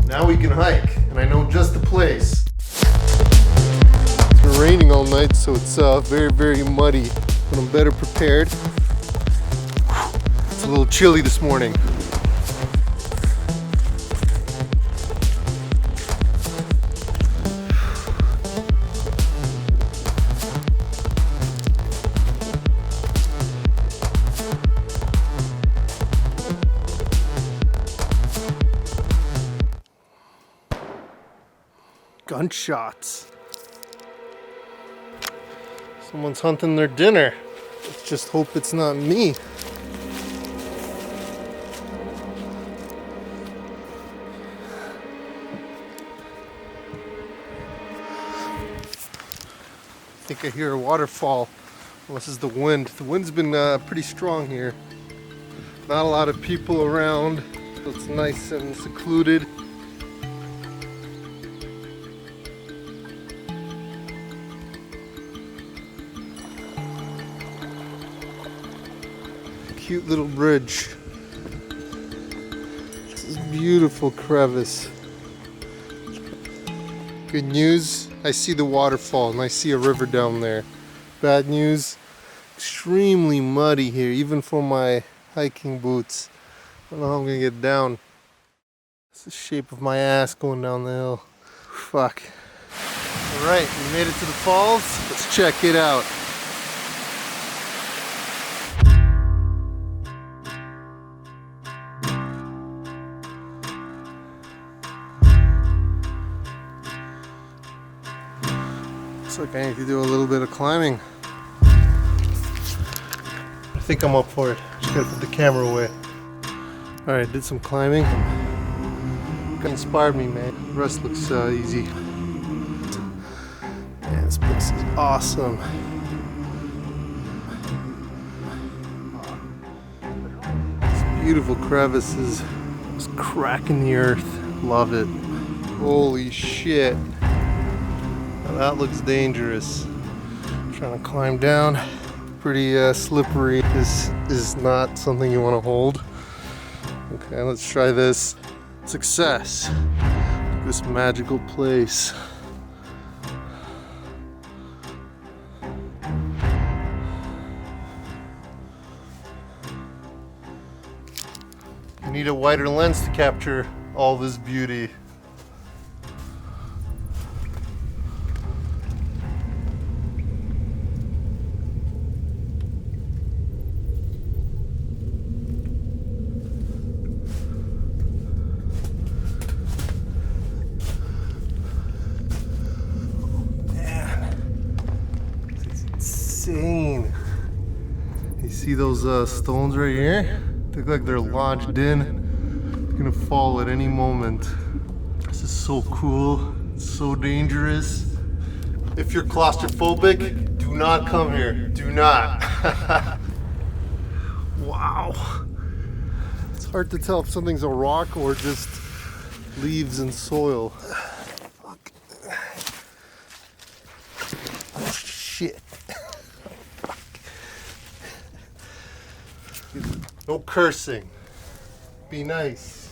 Now we can hike, and I know just the place. It's been raining all night, so it's very, very muddy, but I'm better prepared. It's a little chilly this morning. Gunshots. Someone's hunting their dinner. Let's just hope it's not me. I think I hear a waterfall. Well, this is the wind. The wind's been pretty strong here. Not a lot of people around. So it's nice and secluded. Cute little bridge. This is beautiful crevice. Good news, I see the waterfall and I see a river down there. Bad news, extremely muddy here, even for my hiking boots. I don't know how I'm gonna get down. It's the shape of my ass going down the hill. Fuck. Alright, we made it to the falls. Let's check it out. Looks like I need to do a little bit of climbing. I think I'm up for it. Just gotta put the camera away. Alright, did some climbing. Kind of inspired me, man. The rest looks easy. Man, this place is awesome. It's beautiful crevices. It's cracking the earth. Love it. Holy shit. Now that looks dangerous. I'm trying to climb down. Pretty slippery. This is not something you want to hold. Okay, let's try this. Success. This magical place. You need a wider lens to capture all this beauty. Insane. You see those stones right here? They look like they're lodged in. They're gonna fall at any moment. This is so cool. It's so dangerous. If you're claustrophobic, do not come here. Do not. Wow. It's hard to tell if something's a rock or just leaves and soil. Fuck. Oh shit. No cursing. Be nice.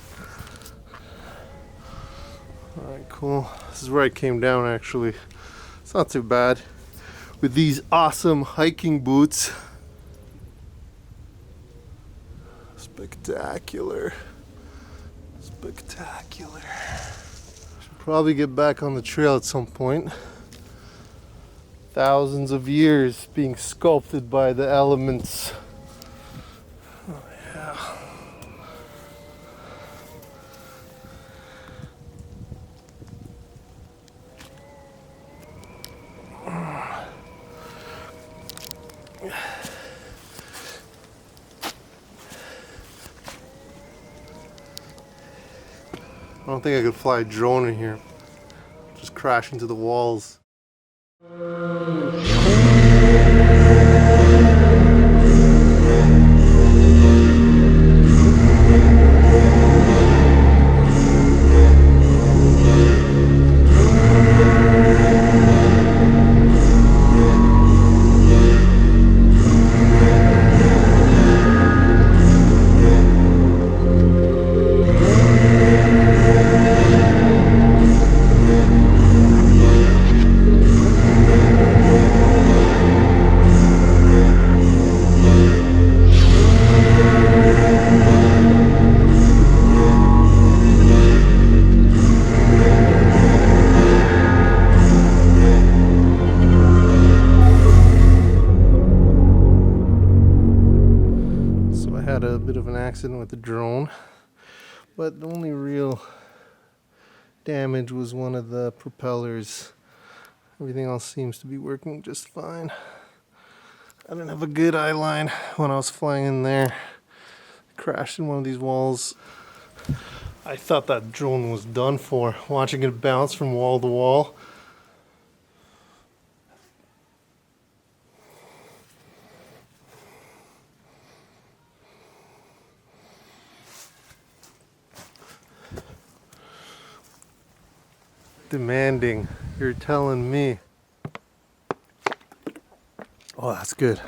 Alright, cool. This is where I came down actually. It's not too bad. With these awesome hiking boots. Spectacular. Spectacular. Should probably get back on the trail at some point. Thousands of years being sculpted by the elements. Oh, yeah. I don't think I could fly a drone in here. Just crash into the walls. bit of an accident with the drone, but the only real damage was one of the propellers. Everything else seems to be working just fine. I didn't have a good eye line when I was flying in there. I crashed in one of these walls. I thought that drone was done for, watching it bounce from wall to wall. Demanding, you're telling me. Oh, that's good.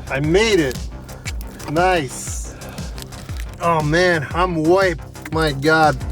I made it. Nice. Oh man, I'm wiped. My God.